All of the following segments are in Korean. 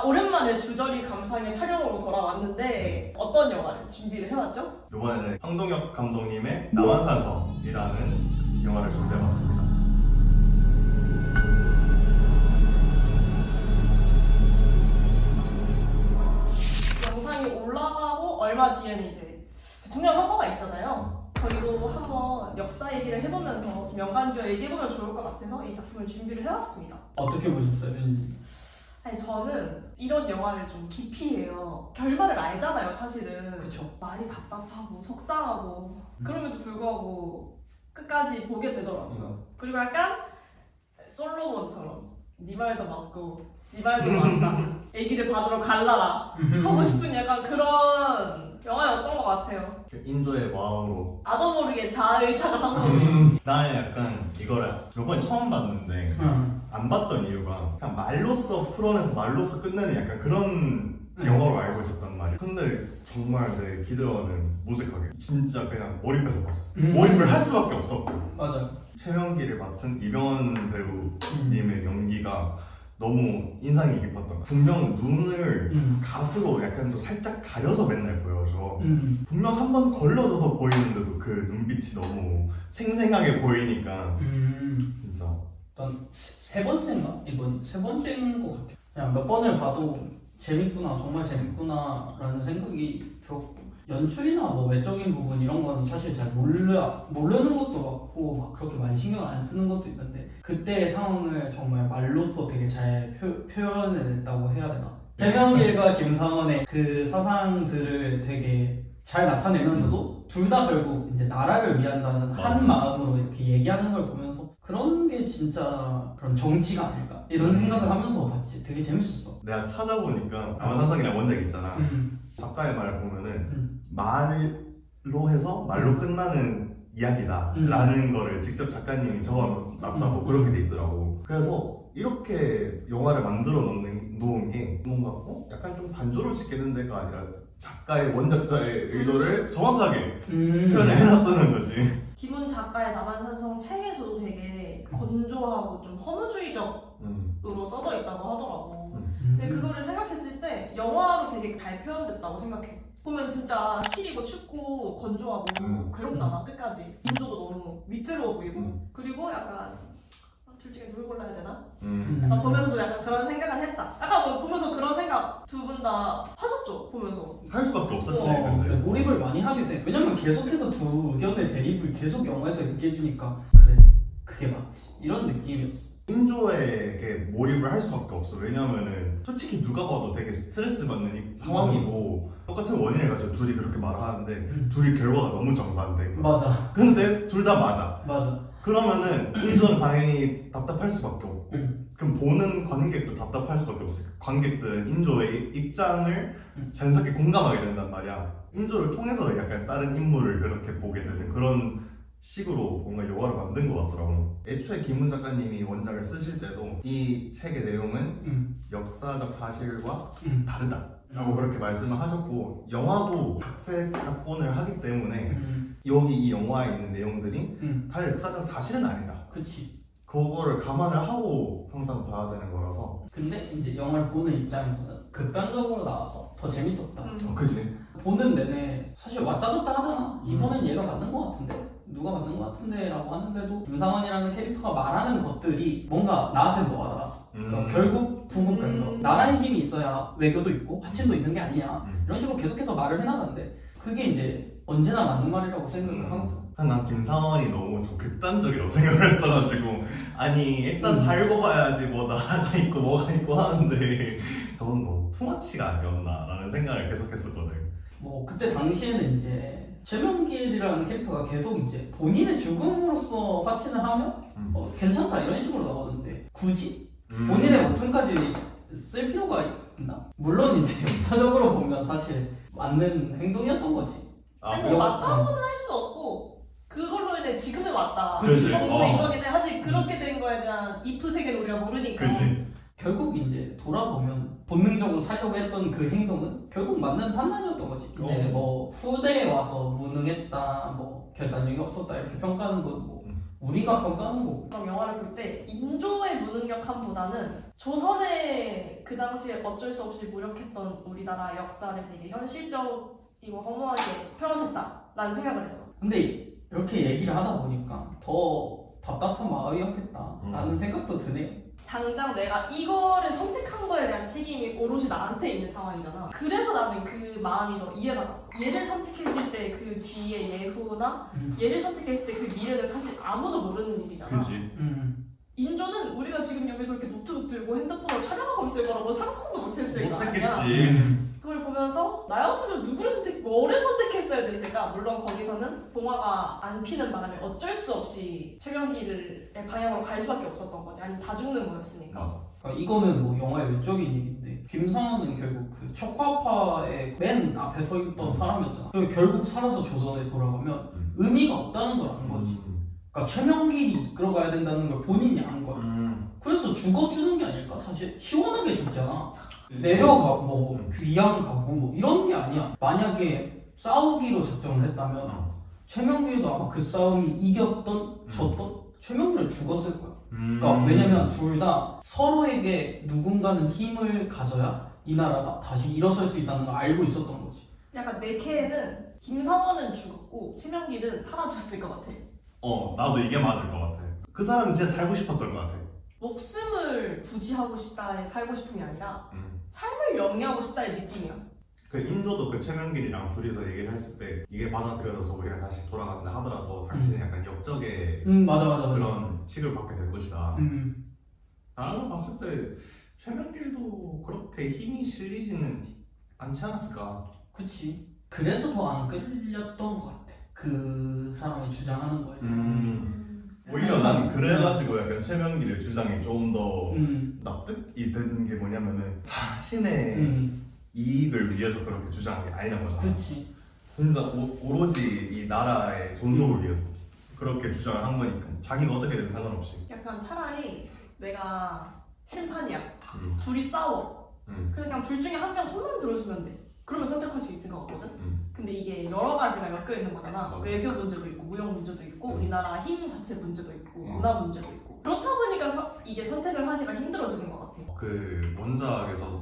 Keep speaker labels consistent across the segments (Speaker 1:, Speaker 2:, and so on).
Speaker 1: 오랜만에 주저리 감상의 촬영으로 돌아왔는데 어떤 영화를 준비를 해왔죠?
Speaker 2: 이번에는 황동혁 감독님의 남한산성이라는 영화를 준비해봤습니다.
Speaker 1: 영상이 올라가고 얼마 뒤에는 이제 대통령 선거가 있잖아요. 저희도 한번 역사 얘기를 해보면서 명간지와 얘기해보면 좋을 것 같아서 이 작품을 준비를 해왔습니다.
Speaker 3: 어떻게 보셨어요, 왠지?
Speaker 1: 아니 저는 이런 영화를 좀 기피해요. 결말을 알잖아요, 사실은.
Speaker 3: 그쵸.
Speaker 1: 많이 답답하고 속상하고 그럼에도 불구하고 끝까지 보게 되더라고요. 그리고 약간 솔로몬처럼 네 말도 맞고 네 말도 맞다. 애기를 받으러 갈라라 하고 싶은 약간 그런 영화였던 것 같아요.
Speaker 2: 인조의 마음으로
Speaker 1: 나도 모르게 자아의탁을 한 거지.
Speaker 2: 나는 약간 이거를 이번에 처음 봤는데 안 봤던 이유가 그냥 말로써 풀어내서 말로써 끝내는 약간 그런 영화로 알고 있었단 말이야. 근데 정말 내 기대와는 무색하게 진짜 그냥 몰입해서 봤어. 몰입을 할 수밖에 없었고.
Speaker 3: 맞아요.
Speaker 2: 최명기를 맡은 이병헌 배우님의 연기가 너무 인상이 깊었던 거야. 분명 눈을 가스로 약간 좀 살짝 가려서 맨날 보여줘. 분명 한 번 걸러져서 보이는데도 그 눈빛이 너무 생생하게 보이니까 진짜
Speaker 3: 일단 세 번째인가? 이번 세 번째인 것 같아요. 그냥 몇 번을 봐도 재밌구나, 정말 재밌구나 라는 생각이 들었고, 연출이나 뭐 외적인 부분 이런 건 사실 잘 모르는 것도 같고 막 그렇게 많이 신경을 안 쓰는 것도 있는데, 그때의 상황을 정말 말로써 되게 잘 표현해냈다고 해야 되나? 최명길과 김상원의 그 사상들을 되게 잘 나타내면서도 둘 다 결국 이제 나라를 위한다는 한 마음으로 이렇게 얘기하는 걸 보면서 그런 게 진짜 그런 정치가 아닐까 이런 생각을 하면서 봤지. 되게 재밌었어.
Speaker 2: 내가 찾아보니까 남한산성이라는 원작이 있잖아. 작가의 말을 보면은 말로 해서 말로 끝나는 이야기다 라는 거를 직접 작가님이 적어놨다고 그렇게 돼 있더라고. 그래서 이렇게 영화를 만들어 놓은 게 뭔가 약간 좀 단조로울 수 있겠는 데가 아니라 작가의 원작자의 의도를 정확하게 표현을 해놨다는 거지.
Speaker 1: 김훈 작가의 남한산성 책에서도 되게 건조하고 좀 허무주의적으로 써져 있다고 하더라고. 근데 그거를 생각했을 때 영화로 되게 잘 표현됐다고 생각해. 보면 진짜 시리고 춥고 건조하고 괴롭잖아, 끝까지. 인조도 너무 위태로워 보이고. 그리고 약간 둘 중에 누굴 골라야 되나? 약간 보면서도 약간 그런 생각을 했다. 약간 뭐 보면서 그런 생각 두 분 다 하셨죠? 보면서.
Speaker 2: 할 수밖에 없었지.
Speaker 3: 근데
Speaker 2: 근데
Speaker 3: 몰입을 많이 하게 돼. 왜냐면 계속해서 두 의견의 대립을 계속 영화에서 느껴주니까 그래, 그게 맞지 이런 느낌이었어.
Speaker 2: 인조에게 몰입을 할 수밖에 없어. 왜냐면은 솔직히 누가 봐도 되게 스트레스 받는 상황이고 똑같은 원인을 가지고 둘이 그렇게 말하는데 둘이 결과가 너무 정반대.
Speaker 3: 맞아.
Speaker 2: 근데 둘 다 맞아.
Speaker 3: 맞아.
Speaker 2: 그러면은 인조는 당연히 답답할 수밖에 없고 그럼 보는 관객도 답답할 수밖에 없어. 관객들은 인조의 입장을 자연스럽게 공감하게 된단 말이야. 인조를 통해서 약간 다른 인물을 그렇게 보게 되는 그런 식으로 뭔가 영화를 만든 것 같더라고. 애초에 김훈 작가님이 원작을 쓰실 때도 이 책의 내용은 역사적 사실과 다르다 라고 그렇게 말씀을 하셨고, 영화도 각색 각본을 하기 때문에 여기 이 영화에 있는 내용들이 다 역사적 사실은 아니다.
Speaker 3: 그치.
Speaker 2: 그거를 감안을 하고 항상 봐야 되는 거라서.
Speaker 3: 근데 이제 영화를 보는 입장에서는 극단적으로 나와서 더 재밌었다.
Speaker 2: 그지?
Speaker 3: 보는 내내 사실 왔다 갔다 하잖아. 이번엔 얘가 맞는 것 같은데? 누가 맞는 것 같은데? 라고 하는데도 김상원이라는 캐릭터가 말하는 것들이 뭔가 나한테는 더 와닿았어. 그러니까 결국 부분별로 나라의 힘이 있어야 외교도 있고 화친도 있는 게 아니냐 이런 식으로 계속해서 말을 해나가는데, 그게 이제 언제나 맞는 말이라고 생각을 하거든.
Speaker 2: 난 김상원이 너무 좀 극단적이라고 생각을 했어가지고, 아니 일단 살고 봐야지 뭐 나라가 있고 뭐가 있고 하는데 저는 너무 투머치가 아니었나 라는 생각을 계속 했었거든.
Speaker 3: 뭐 그때 당시에는 이제 최명길이라는 캐릭터가 계속 이제 본인의 죽음으로써 화친을 하면 괜찮다 이런 식으로 나오던데, 굳이 본인의 목숨까지 쓸 필요가 있나? 물론 이제 역사적으로 보면 사실 맞는 행동이었던 거지.
Speaker 1: 아니 뭐 맞다고는 할 수 없고 그걸로 인해 지금에 왔다
Speaker 2: 그치.
Speaker 1: 정도인 거긴 해. 사실 그렇게 된 거에 대한 if 세계는 우리가 모르니까.
Speaker 2: 그치?
Speaker 3: 결국 이제 돌아보면 본능적으로 살려고 했던 그 행동은 결국 맞는 판단이었던 거지. 이제 뭐 후대에 와서 무능했다, 뭐 결단력이 없었다 이렇게 평가하는 건 뭐 우리가 평가하는 거고.
Speaker 1: 그럼 영화를 볼 때 인조의 무능력함보다는 조선의 그 당시에 어쩔 수 없이 무력했던 우리나라 역사를 되게 현실적이고 허무하게 표현했다라는 생각을 했어.
Speaker 3: 근데 이렇게 얘기를 하다 보니까 더 답답한 마음이었겠다라는 생각도 드네요.
Speaker 1: 당장 내가 이거를 선택한 거에 대한 책임이 오롯이 나한테 있는 상황이잖아. 그래서 나는 그 마음이 더 이해가 갔어. 얘를 선택했을 때 그 뒤에 예후나 얘를 선택했을 때 그 미래는 사실 아무도 모르는 일이잖아.
Speaker 2: 그지.
Speaker 1: 인조는 우리가 지금 여기서 이렇게 노트북 들고 핸드폰으로 촬영하고 있을 거라고 상상도 못했을 거 아니야.
Speaker 2: 못했겠지.
Speaker 1: 그걸 보면서 나였으면 뭐를 선택했어야 됐을까? 물론 거기서는 봉화가 안 피는 바람에 어쩔 수 없이 최명기의 방향으로 갈 수밖에 없었던 거지. 아니면 다 죽는 거였으니까.
Speaker 2: 맞아.
Speaker 3: 그러니까 이거는 뭐 영화의 외적인 얘기인데 김상현은 결국 그 척화파의 맨 앞에 서 있던 사람이었잖아. 그리고 결국 살아서 조선에 돌아가면 의미가 없다는 걸 안 거지. 그러니까 최명길이 이끌어가야 된다는 걸 본인이 안 거야. 그래서 죽어주는 게 아닐까 사실. 시원하게 죽잖아. 내려가고 뭐 귀양 가고 뭐 이런 게 아니야. 만약에 싸우기로 작정을 했다면 최명길도 아마 그 싸움이 이겼던 졌던 최명길은 죽었을 거야. 그러니까 왜냐면 둘 다 서로에게 누군가는 힘을 가져야 이 나라가 다시 일어설 수 있다는 걸 알고 있었던 거지.
Speaker 1: 약간 내 캐는 김상원은 죽었고 최명길은 사라졌을 것 같아.
Speaker 2: 나도 이게 맞을 것 같아. 그 사람은 진짜 살고 싶었던 것 같아.
Speaker 1: 목숨을 부지하고 싶다에 살고 싶은 게 아니라 삶을 영위하고 싶다의 느낌이야.
Speaker 2: 그 인조도 그 최명길이랑 둘이서 얘기를 했을 때 이게 받아들여져서 우리가 다시 돌아간다 하더라도 당신은 약간 역적의
Speaker 3: 맞아.
Speaker 2: 그런 취급을 받게 될 것이다. 다른 걸 봤을 때 최명길도 그렇게 힘이 실리지는 않지 않았을까?
Speaker 3: 그치. 그래서 더 안 끌렸던 것 같아. 그 사람이 주장하는 거에
Speaker 2: 오히려 난 그래가지고 약간 최명길의 주장이 좀 더
Speaker 3: 음.
Speaker 2: 납득이 되는 게 뭐냐면은 자신의 이익을 위해서 그렇게 주장한 게 아니란 거잖아.
Speaker 3: 그치.
Speaker 2: 진짜 오로지 이 나라의 존속을 위해서 그렇게 주장을 한 거니까 자기가 어떻게 되든 상관없이.
Speaker 1: 약간 차라리 내가 심판이야. 둘이 싸워. 그래서 그냥 둘 중에 한 명 손만 들어주면 돼. 그러면 선택할 수 있을 것 같거든? 근데 이게 여러 가지가 엮여 있는 거잖아.
Speaker 2: 맞아.
Speaker 1: 외교 문제도 있고, 무역 문제도 있고, 우리나라 힘 자체 문제도 있고, 문화 문제도 있고. 그렇다 보니까 이게 선택을 하기가 힘들어지는 것 같아.
Speaker 2: 그 원작에서는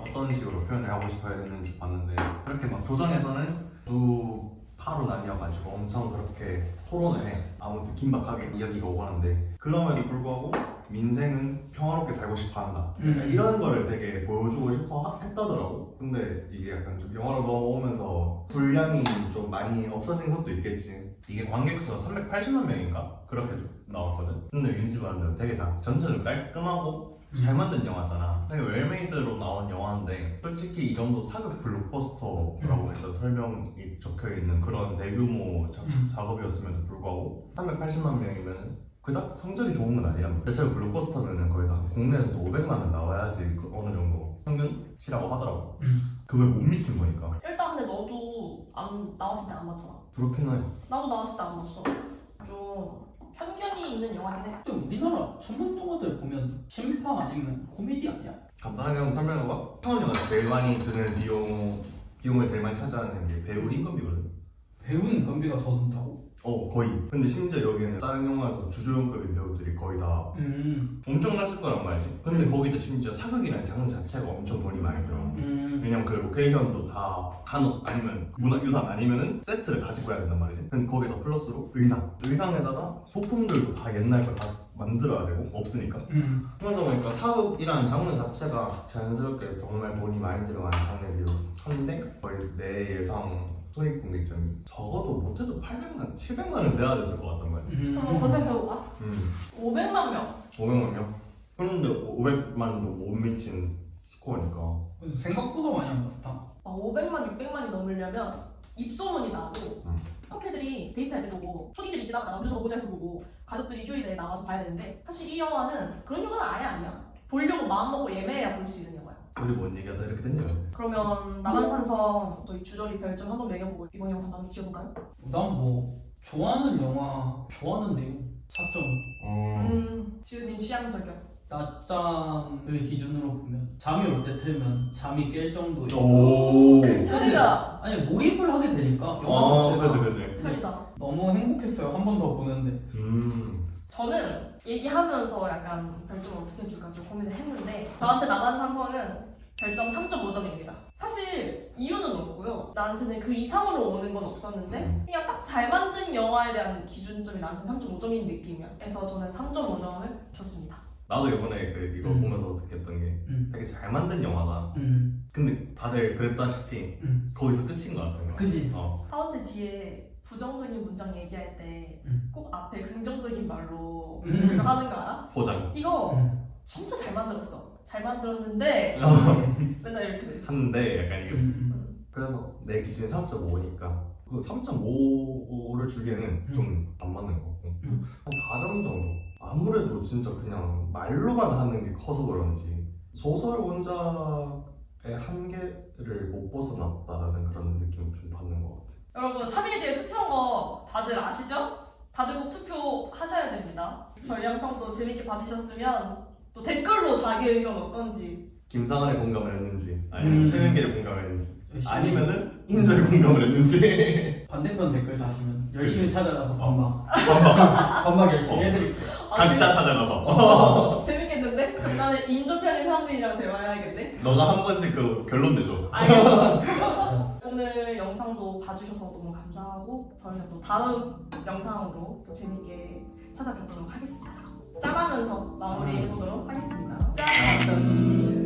Speaker 2: 어떤 식으로 표현을 하고 싶어 했는지 봤는데 그렇게 막 조정에서는 두 파로 나뉘어가지고 엄청 그렇게 토론을 해. 아무튼 긴박하게 이야기가 오고 하는데 그럼에도 불구하고 민생은 평화롭게 살고 싶어 한다. 이런 거를 되게 보여주고 싶어 했다더라고. 근데 이게 약간 좀 영화로 넘어오면서 분량이 좀 많이 없어진 것도 있겠지. 이게 관객 수가 380만 명인가? 그렇게 나왔거든. 근데 윤지만은 되게 다 전체적으로 깔끔하고 잘 만든 영화잖아. 되게 웰메이드로 나온 영화인데 솔직히 이 정도 사극 블록버스터라고 해서 설명이 적혀있는 그런 대규모 작업이었음에도 불구하고 380만 명이면 그닥 성적이 좋은 건 아니란 말이야. 대체로 블록버스터면은 거의 다 국내에서도 500만 원 나와야지 어느 정도 평균치라고 하더라고. 그걸 못 미친 거니까.
Speaker 1: 일단 근데 너도 나왔을 때 안 봤잖아.
Speaker 2: 그렇긴 해.
Speaker 1: 나도 나왔을 때 안 봤어. 좀 편견이 있는 영화긴 해.
Speaker 3: 근데 우리나라 천만 영화들 보면 심파 아니면 코미디 아니야?
Speaker 2: 간단하게 한번 설명해봐. 천원이가 제일 많이 드는 비용을 제일 많이 차지하는 게 배우 인건비거든.
Speaker 3: 배우 인건비가 더 든다고?
Speaker 2: 거의. 근데 심지어 여기는 다른 영화에서 주조연급인 배우들이 거의 다 엄청났을 거란 말이지. 근데 거기도 심지어 사극이라는 장르 자체가 엄청 돈이 많이 들어. 왜냐면 그 로케이션도 다 한옥 아니면 문화유산 아니면은 세트를 가지고 해야 된단 말이지. 근데 거기다 플러스로 의상에다가 소품들도 다 옛날 거 다 만들어야 되고 없으니까. 그러다 보니까 사극이라는 장르 자체가 자연스럽게 정말 돈이 많이 들어가는 장르이기도 한데 거의 내 예상 손익분기점이 적어도 못해도 800만, 700만 원 돼야 됐을 것 같단 말이야.
Speaker 1: 한번 검색해볼까? 500만 명.
Speaker 2: 500만 명? 그런데 500만도 못 미친 스코어니까.
Speaker 3: 그래서 생각보다 많이 안 봤다.
Speaker 1: 500만, 600만이 넘으려면 입소문이 나고 커플들이 데이트할 때 보고 초딩들이 지나가다가 우리 저거 보자 해서 보고 가족들이 휴일에 나와서 봐야 되는데 사실 이 영화는 그런 영화는 아예 아니야. 보려고 마음먹고 예매해야 볼 수 있는 영화야.
Speaker 2: 우리 뭔 얘기하다 이렇게 됐냐?
Speaker 1: 그러면 남한산성 저희 주저리 별점 한번 매겨보고 이번 영상 마무리 지어볼까요?
Speaker 3: 난 뭐 좋아하는 영화 좋아하는 내용 4점.
Speaker 1: 지우님 취향 저격.
Speaker 3: 낮잠을 기준으로 보면 잠이 올 때 틀면 잠이 깰 정도의
Speaker 2: 오.
Speaker 1: 차리다.
Speaker 3: 아니 몰입을 하게 되니까 영화 자체가
Speaker 2: 그치.
Speaker 1: 차리다.
Speaker 3: 너무 행복했어요. 한 번 더 보는데.
Speaker 1: 저는 얘기하면서 약간 별점을 어떻게 줄까 좀 고민을 했는데 저한테 남한산성은 별점 3.5점입니다. 사실 이유는 없고요. 나한테는 그 이상으로 오는 건 없었는데 그냥 딱 잘 만든 영화에 대한 기준점이 나한테 3.5점인 느낌이야. 그래서 저는 3.5점을 줬습니다.
Speaker 2: 나도 이번에 이거 보면서 느꼈던 게 되게 잘 만든 영화다. 근데 다들 그랬다시피 거기서 끝인 것 같은 거야.
Speaker 3: 그지?
Speaker 1: 하운드 뒤에 부정적인 문장 얘기할 때 꼭 앞에 긍정적인 말로 하는 거 알아?
Speaker 2: 포장
Speaker 1: 이거 진짜 잘 만들었어. 잘 만들었는데 맨날 이렇게 돼.
Speaker 2: 하는데 약간 이게 그래서 내 기준이 3.5니까 그 3.5를 주기에는 좀 안 맞는 것 같고 한 4점 정도. 아무래도 진짜 그냥 말로만 하는 게 커서 그런지 소설 원작의 한계를 못 벗어났다는 그런 느낌을 좀 받는 것 같아요.
Speaker 1: 여러분 3일 뒤에 투표한 거 다들 아시죠? 다들 꼭 투표하셔야 됩니다. 저희 영상도 재밌게 봐주셨으면 또 댓글로 자기 의견 어떤지
Speaker 2: 김상한의 공감을 했는지 아니면 최민기의 공감을 했는지
Speaker 3: 열심히.
Speaker 2: 아니면은 인조의 공감을 했는지
Speaker 3: 반대편 댓글 다시면 열심히 찾아가서 반박 열심히 해드릴게요.
Speaker 2: 각자 찾아가서
Speaker 1: 재밌겠는데? 그럼 나는 인조편인 사람들이랑 대화해야겠네?
Speaker 2: 너가 한 번씩 그 결론 내줘.
Speaker 1: 알겠어. 오늘 영상도 봐주셔서 너무 감사하고 저희는 또 다음 영상으로 또 재밌게 찾아뵙도록 하겠습니다. 짠하면서 마무리해보도록 하겠습니다. 짠!